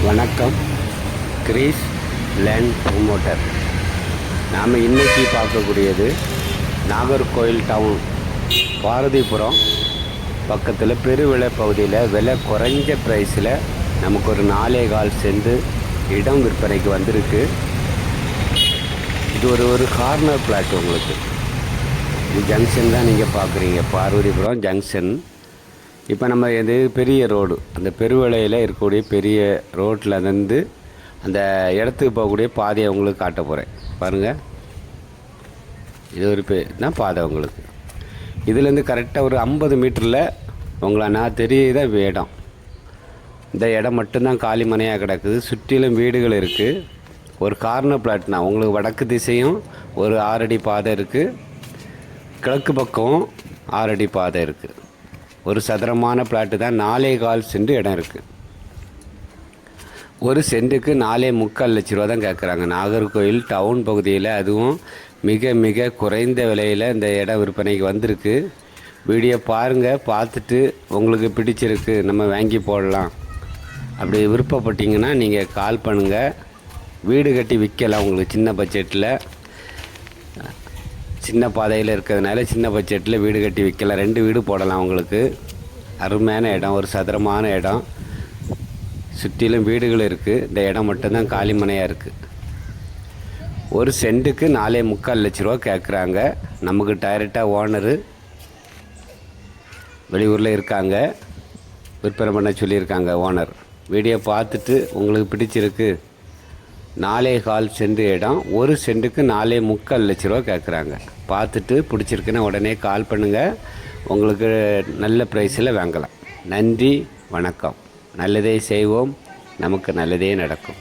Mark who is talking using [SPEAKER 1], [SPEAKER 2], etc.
[SPEAKER 1] வணக்கம். Greece land promoter. நாம் இன்றைக்கி பார்க்கக்கூடியது நாகர்கோயில் டவுன் பாரதிபுரம் பக்கத்தில் பெருவிளை பகுதியில் விலை குறைஞ்ச ப்ரைஸில் நமக்கு ஒரு 4.25 சென்ட் இடம் விற்பனைக்கு வந்திருக்கு. இது ஒரு கார்னர் பிளாட். உங்களுக்கு இது ஜங்ஷன் தான் நீங்கள் பார்க்குறீங்க, பாரதிபுரம் ஜங்ஷன். இப்போ நம்ம இது பெரிய ரோடு, அந்த பெருவிளையில் இருக்கக்கூடிய பெரிய ரோட்டில் இருந்து அந்த இடத்துக்கு போகக்கூடிய பாதையை உங்களுக்கு காட்ட போகிறேன். பாருங்கள், இது ஒரு தான் பாதை. உங்களுக்கு இதுலேருந்து கரெக்டாக ஒரு 50 மீட்டரில் உங்களை நான் தெரியுத இடம். இந்த இடம் மட்டும்தான் காலி மனையாக கிடக்குது. சுற்றிலும் வீடுகள் இருக்குது. ஒரு கார்னர் பிளாட்னா உங்களுக்கு வடக்கு திசையும் ஒரு 6 அடி பாதை இருக்குது, கிழக்கு பக்கம் 6 அடி பாதை இருக்குது. ஒரு சதுரமான பிளாட்டு தான். 4.25 சென்ட் இடம் இருக்குது. ஒரு சென்ட்டுக்கு 4.25 லட்ச ரூபா தான் கேட்குறாங்க நாகர்கோயில் டவுன் பகுதியில். அதுவும் மிக மிக குறைந்த விலையில் இந்த இடம் விற்பனைக்கு வந்திருக்கு. வீடியோ பாருங்கள், பார்த்துட்டு உங்களுக்கு பிடிச்சிருக்கு நம்ம வாங்கி போடலாம் அப்படி விருப்பப்பட்டீங்கன்னா நீங்கள் கால் பண்ணுங்கள். வீடு கட்டி விற்கலாம். உங்களுக்கு சின்ன பட்ஜெட்டில், சின்ன பாதையில் இருக்கிறதுனால சின்ன பட்ஜெட்டில் வீடு கட்டி விற்கலாம். 2 வீடு போடலாம். உங்களுக்கு அருமையான இடம், ஒரு சதுரமான இடம். சுற்றிலும் வீடுகள் இருக்குது. இந்த இடம் மட்டும்தான் காலிமனையாக இருக்குது. ஒரு சென்ட்டுக்கு 4.25 லட்ச ரூபா கேட்குறாங்க. நமக்கு டைரெக்டாக ஓனரு வெளியூரில் இருக்காங்க, விற்பனை பண்ண சொல்லியிருக்காங்க ஓனர். வீடியோ பார்த்துட்டு உங்களுக்கு பிடிச்சிருக்கு, 4.25 சென்ட் இடம், ஒரு சென்ட்டுக்கு 4.25 லட்ச ரூபா கேட்குறாங்க. பார்த்துட்டு பிடிச்சிருக்குன்னா உடனே கால் பண்ணுங்கள். உங்களுக்கு நல்ல ப்ரைஸில் வாங்கலாம். நன்றி, வணக்கம். நல்லதே செய்வோம், நமக்கு நல்லதே நடக்கும்.